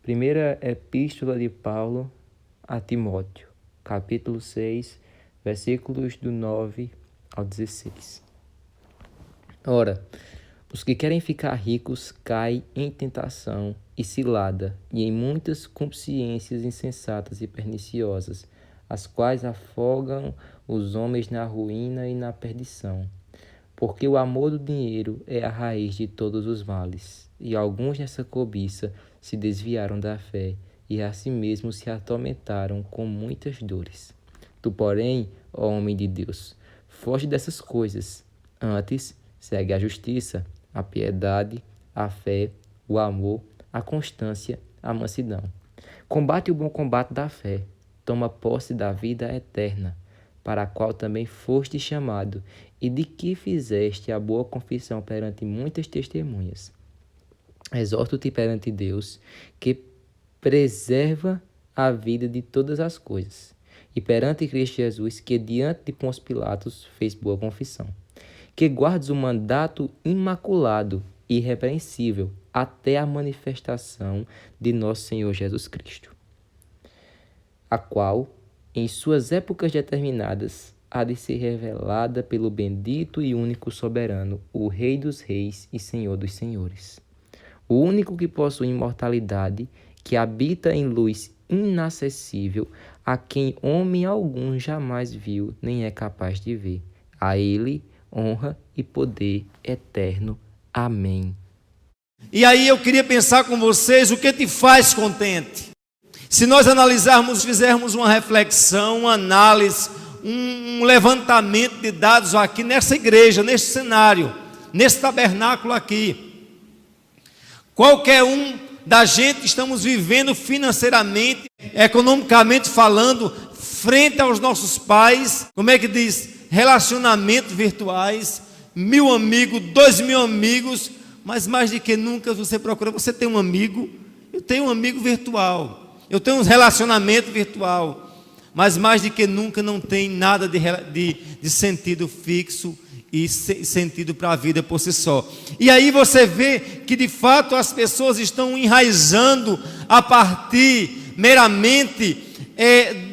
Primeira Epístola de Paulo a Timóteo, capítulo 6, versículos do 9 ao 16. Ora, os que querem ficar ricos caem em tentação e cilada e em muitas consciências insensatas e perniciosas, as quais afogam os homens na ruína e na perdição. Porque o amor do dinheiro é a raiz de todos os males, e alguns nessa cobiça se desviaram da fé e a si mesmos se atormentaram com muitas dores. Tu, porém, ó homem de Deus, foge dessas coisas. Antes, segue a justiça, a piedade, a fé, o amor, a constância, a mansidão. Combate o bom combate da fé. Toma posse da vida eterna, para a qual também foste chamado, e de que fizeste a boa confissão perante muitas testemunhas. Exorto-te perante Deus, que preserva a vida de todas as coisas, e perante Cristo Jesus, que diante de Pôncio Pilatos fez boa confissão, que guardes o mandato imaculado e irrepreensível até a manifestação de nosso Senhor Jesus Cristo, a qual, em suas épocas determinadas, há de ser revelada pelo bendito e único soberano, o Rei dos reis e Senhor dos senhores, o único que possui imortalidade, que habita em luz inacessível, a quem homem algum jamais viu, nem é capaz de ver. A ele honra e poder eterno. Amém. E aí eu queria pensar com vocês, o que te faz contente? Se nós analisarmos, fizermos uma reflexão, uma análise, um levantamento de dados aqui nessa igreja, nesse cenário, nesse tabernáculo aqui, qualquer um da gente estamos vivendo financeiramente, economicamente falando, frente aos nossos pais, como é que diz? Relacionamentos virtuais, 1.000 amigos, 2.000 amigos, mas mais do que nunca você procura, você tem um amigo, eu tenho um amigo virtual, eu tenho um relacionamento virtual, mas mais do que nunca não tem nada de sentido fixo e sentido para a vida por si só. E aí você vê que de fato as pessoas estão enraizando a partir meramente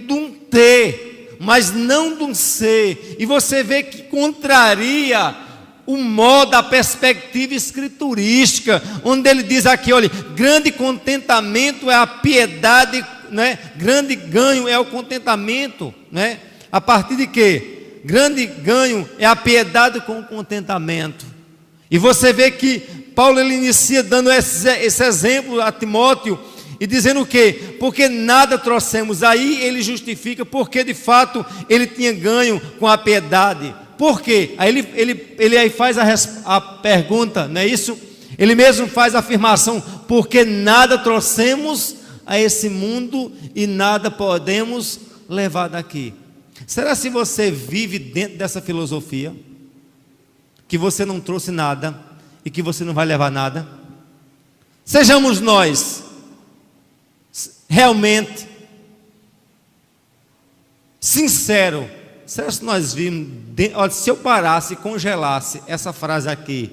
de um ter, mas não de um ser. E você vê que contraria o modo, a perspectiva escriturística, onde ele diz aqui, olha, grande contentamento é a piedade, né? Grande ganho é o contentamento, né? A partir de quê? Grande ganho é a piedade com o contentamento. E você vê que Paulo ele inicia dando esse exemplo a Timóteo e dizendo o quê? Porque nada trouxemos. Aí ele justifica porque de fato ele tinha ganho com a piedade. Por quê? Aí ele aí faz a pergunta, não é isso? Ele mesmo faz a afirmação, porque nada trouxemos a esse mundo e nada podemos levar daqui. Será se você vive dentro dessa filosofia, que você não trouxe nada e que você não vai levar nada? Sejamos nós realmente sinceros. Será se nós vimos, olha, se eu parasse e congelasse essa frase aqui,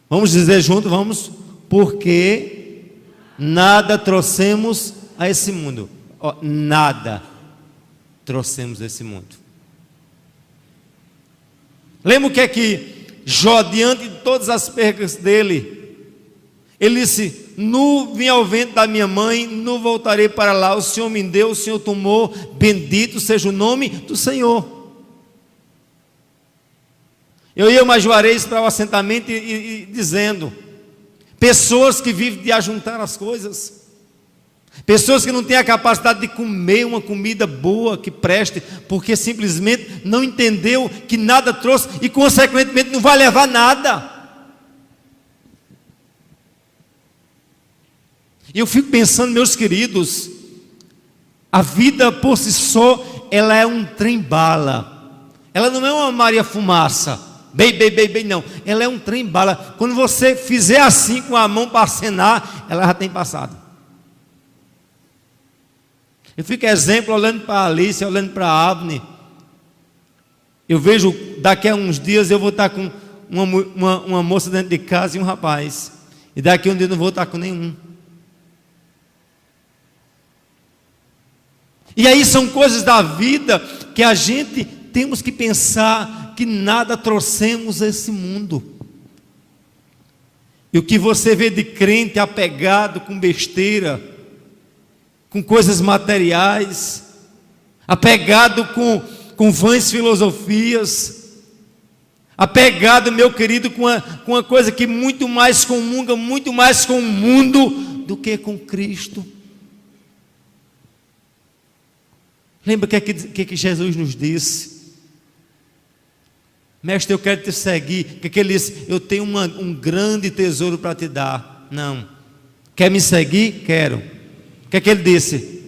vamos dizer junto, vamos, porque nada trouxemos a esse mundo. Ó, nada trouxemos a esse mundo. Lembra o que é que Jó, diante de todas as percas dele, ele disse, nu vim ao vento da minha mãe, nu voltarei para lá, o Senhor me deu, o Senhor tomou, bendito seja o nome do Senhor. Eu ia mais uma vez para o assentamento e dizendo, pessoas que vivem de ajuntar as coisas, pessoas que não têm a capacidade de comer uma comida boa, que preste, porque simplesmente não entendeu que nada trouxe e consequentemente não vai levar nada. E eu fico pensando, meus queridos, a vida por si só, ela é um trem-bala. Ela não é uma Maria Fumaça, bem, não. Ela é um trem-bala. Quando você fizer assim com a mão para acenar, ela já tem passado. Eu fico exemplo olhando para a Alice, olhando para a Avni. Eu vejo, daqui a uns dias eu vou estar com uma moça dentro de casa e um rapaz. E daqui a um dia eu não vou estar com nenhum. E aí são coisas da vida que a gente temos que pensar que nada trouxemos a esse mundo. E o que você vê de crente apegado com besteira, com coisas materiais, apegado com vãs filosofias, apegado, meu querido, com uma coisa que muito mais comunga, muito mais com o mundo do que com Cristo. Lembra o que Jesus nos disse? Mestre, eu quero te seguir. O que ele disse? Eu tenho um grande tesouro para te dar. Não. Quer me seguir? Quero. O que ele disse?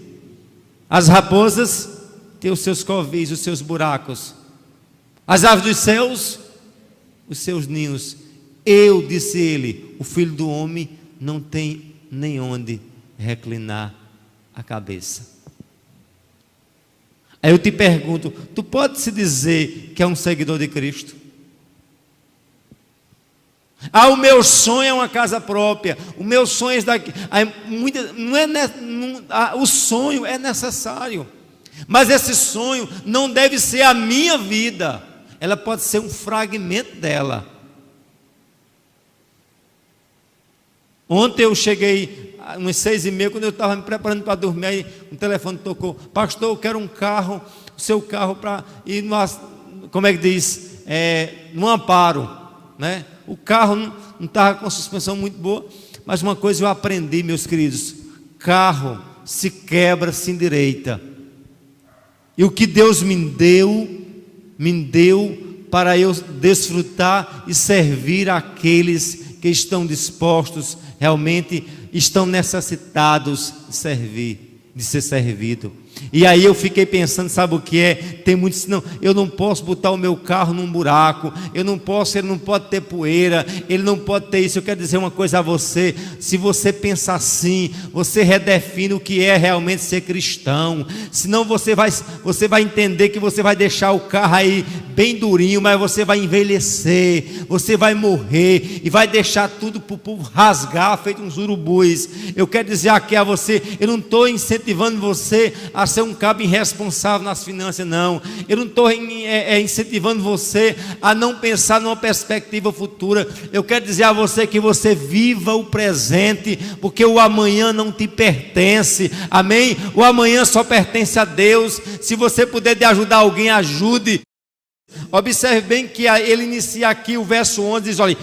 As raposas têm os seus covis, os seus buracos. As aves dos céus, os seus ninhos. Eu, disse ele, o Filho do Homem não tem nem onde reclinar a cabeça. Aí eu te pergunto, tu pode se dizer que é um seguidor de Cristo? O meu sonho é uma casa própria, o meu sonho é daqui. O sonho é necessário, mas esse sonho não deve ser a minha vida, ela pode ser um fragmento dela. Ontem eu cheguei umas 6h30, quando eu estava me preparando para dormir, aí um telefone tocou: pastor, eu quero um carro, o seu carro para ir no, como é que diz, no Amparo, né? O carro não estava com suspensão muito boa, mas uma coisa eu aprendi, meus queridos: carro se quebra, se endireita. E o que Deus me deu para eu desfrutar e servir aqueles que estão dispostos, realmente estão necessitados de servir, de ser servido. E aí eu fiquei pensando, sabe o que é? Tem muitos, não, eu não posso botar o meu carro num buraco, ele não pode ter poeira, ele não pode ter isso. Eu quero dizer uma coisa a você: se você pensar assim, você redefine o que é realmente ser cristão. Senão você vai entender que você vai deixar o carro aí bem durinho, mas você vai envelhecer, você vai morrer e vai deixar tudo para o povo rasgar, feito uns urubus. Eu quero dizer aqui a você, eu não estou incentivando você a ser um cabo irresponsável nas finanças, não. Eu não estou incentivando você a não pensar numa perspectiva futura. Eu quero dizer a você que você viva o presente, porque o amanhã não te pertence, amém? O amanhã só pertence a Deus. Se você puder de ajudar alguém, ajude. Observe bem que ele inicia aqui o verso 11, diz: olha,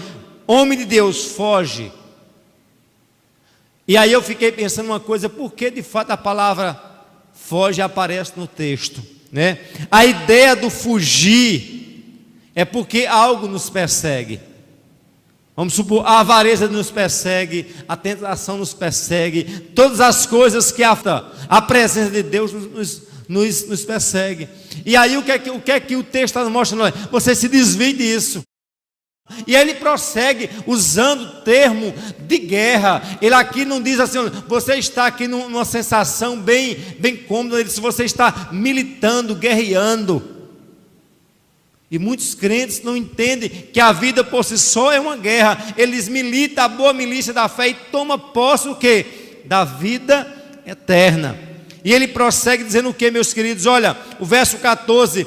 homem de Deus, foge. E aí eu fiquei pensando uma coisa: por que de fato a palavra foge aparece no texto, né? A ideia do fugir é porque algo nos persegue. Vamos supor, a avareza nos persegue, a tentação nos persegue, todas as coisas que a presença de Deus nos persegue. E aí o que é que o texto está nos mostrando? Você se desvie disso. E ele prossegue usando o termo de guerra. Ele aqui não diz assim: você está aqui numa sensação bem cômoda. Ele diz: você está militando, guerreando. E muitos crentes não entendem que a vida por si só é uma guerra. Eles militam a boa milícia da fé e tomam posse do quê? Da vida eterna. E ele prossegue dizendo o que, meus queridos? Olha, o verso 14: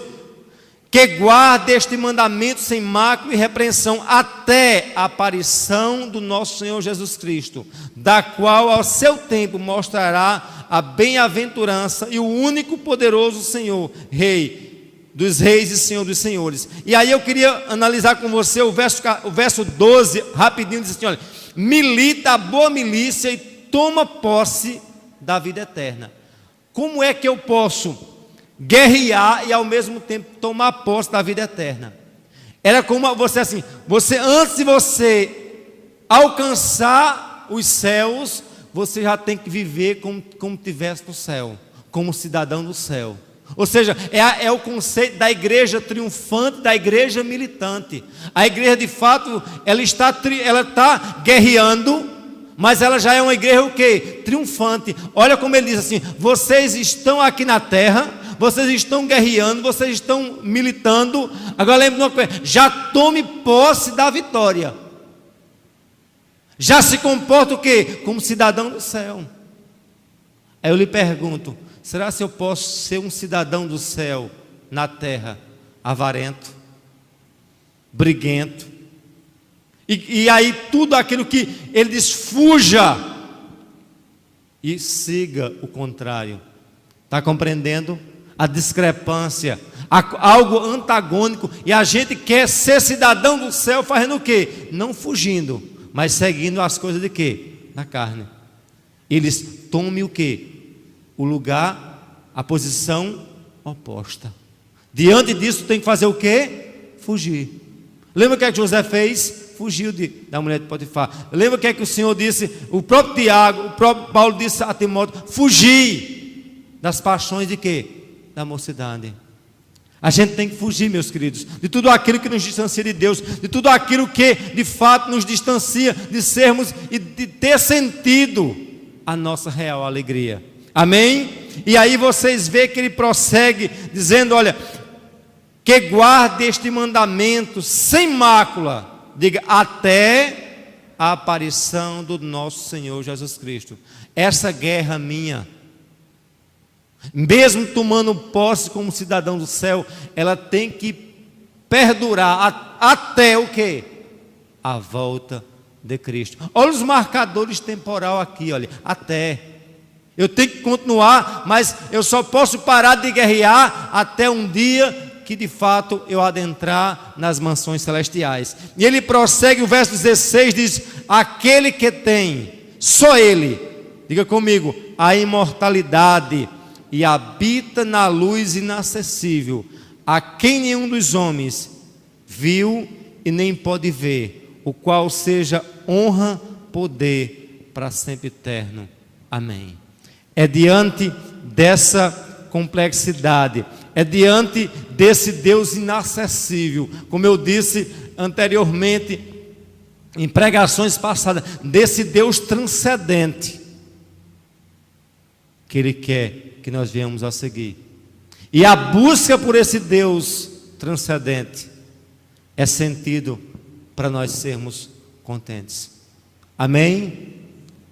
que guarde este mandamento sem mácula e repreensão até a aparição do nosso Senhor Jesus Cristo, da qual ao seu tempo mostrará a bem-aventurança e o único poderoso Senhor, Rei dos reis e Senhor dos senhores. E aí eu queria analisar com você o verso 12, rapidinho, diz assim: olha, milita a boa milícia e toma posse da vida eterna. Como é que eu posso guerrear e ao mesmo tempo tomar posse da vida eterna? Era como você assim, antes de você alcançar os céus, você já tem que viver como tivesse no céu, como cidadão do céu. Ou seja, é o conceito da igreja triunfante, da igreja militante. A igreja de fato, ela está guerreando, mas ela já é uma igreja o quê? Triunfante. Olha como ele diz assim: vocês estão aqui na terra, vocês estão guerreando, vocês estão militando. Agora lembre de uma coisa: já tome posse da vitória. Já se comporta o quê? Como cidadão do céu. Aí eu lhe pergunto: será se eu posso ser um cidadão do céu na terra, avarento, briguento? E aí tudo aquilo que ele diz, fuja e siga o contrário. Está compreendendo? A discrepância, algo antagônico, e a gente quer ser cidadão do céu fazendo o quê? Não fugindo, mas seguindo as coisas de quê? Da carne. Eles tomem o quê? O lugar, a posição oposta. Diante disso tem que fazer o quê? Fugir. Lembra o que é que José fez? Fugiu da mulher de Potifar. Lembra o que é que o Senhor disse? O próprio Tiago, o próprio Paulo disse a Timóteo: fugir das paixões de quê? Da mocidade. A gente tem que fugir, meus queridos, de tudo aquilo que nos distancia de Deus, de tudo aquilo que de fato nos distancia de sermos e de ter sentido a nossa real alegria. Amém? E aí vocês veem que ele prossegue dizendo: olha, que guarde este mandamento sem mácula, diga, até a aparição do nosso Senhor Jesus Cristo. Essa guerra minha, mesmo tomando posse como cidadão do céu, ela tem que perdurar até o quê? A volta de Cristo. Olha os marcadores temporal aqui, olha, até. Eu tenho que continuar, mas eu só posso parar de guerrear até um dia que de fato eu adentrar nas mansões celestiais. E ele prossegue, o verso 16 diz: aquele que tem, só ele, diga comigo, a imortalidade, e habita na luz inacessível, a quem nenhum dos homens viu e nem pode ver, o qual seja honra, poder para sempre eterno. Amém. É diante dessa complexidade, é diante desse Deus inacessível, como eu disse anteriormente em pregações passadas, desse Deus transcendente, que Ele quer que nós venhamos a seguir. E a busca por esse Deus transcendente é sentido para nós sermos contentes. Amém?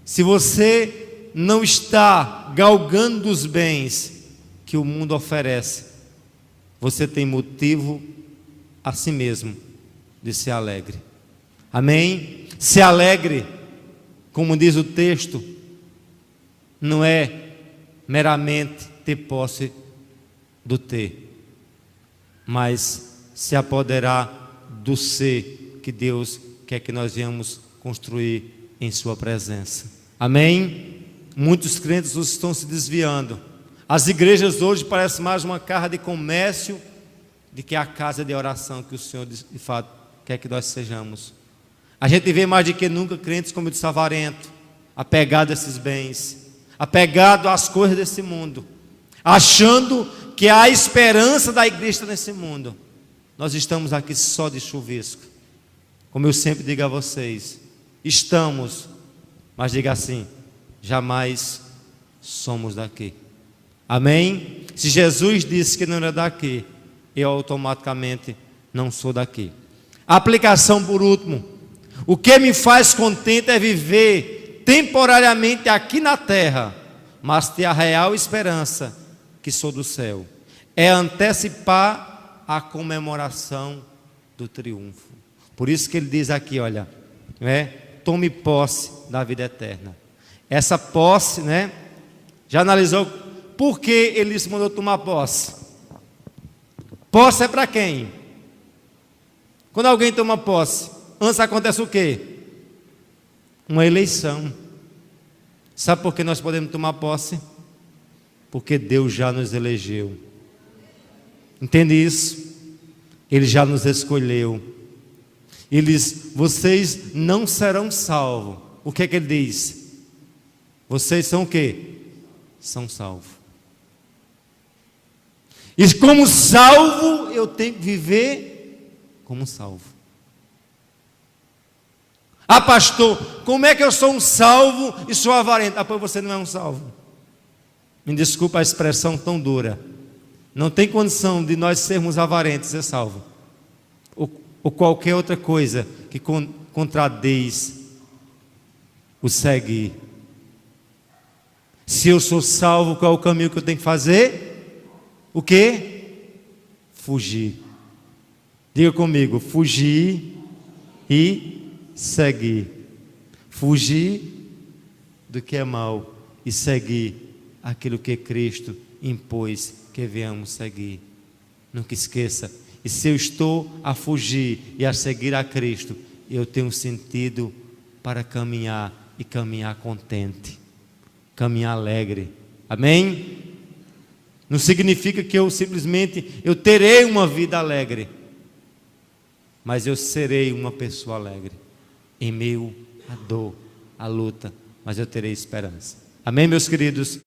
Se você não está galgando os bens que o mundo oferece, você tem motivo a si mesmo de ser alegre. Amém? Se alegre, como diz o texto, não é meramente ter posse do ter, mas se apoderar do ser que Deus quer que nós venhamos construir em sua presença. Amém? Muitos crentes estão se desviando. As igrejas hoje parecem mais uma casa de comércio do que a casa de oração que o Senhor de fato quer que nós sejamos. A gente vê mais do que nunca crentes como de avarento, apegado a esses bens, apegado às coisas desse mundo, achando que há esperança da igreja nesse mundo. Nós estamos aqui só de chuvisco. Como eu sempre digo a vocês, estamos, mas diga assim, jamais somos daqui. Amém? Se Jesus disse que não era daqui, eu automaticamente não sou daqui. A aplicação por último: o que me faz contente é viver temporariamente aqui na terra, mas ter a real esperança que sou do céu. É antecipar a comemoração do triunfo. Por isso que ele diz aqui, olha, tome posse da vida eterna. Essa posse, já analisou por que ele se mandou tomar posse? Posse é para quem? Quando alguém toma posse, antes acontece o quê? Uma eleição. Sabe por que nós podemos tomar posse? Porque Deus já nos elegeu. Entende isso? Ele já nos escolheu. Ele diz: vocês não serão salvos. O que é que ele diz? Vocês são o quê? São salvos. E como salvo, eu tenho que viver como salvo. Ah, pastor, como é que eu sou um salvo e sou avarento? Ah, pois você não é um salvo. Me desculpa a expressão tão dura. Não tem condição de nós sermos avarentos e ser salvo. Ou qualquer outra coisa que contradiz o seguir. Se Se eu sou salvo, qual é o caminho que eu tenho que fazer? O quê? Fugir. Diga comigo, fugir e seguir. Fugir do que é mal e seguir aquilo que Cristo impôs que venhamos seguir. Nunca esqueça. E se eu estou a fugir e a seguir a Cristo, eu tenho sentido para caminhar e caminhar contente, caminhar alegre. Amém? Não significa que eu terei uma vida alegre, mas eu serei uma pessoa alegre em meio à dor, à luta, mas eu terei esperança. Amém, meus queridos?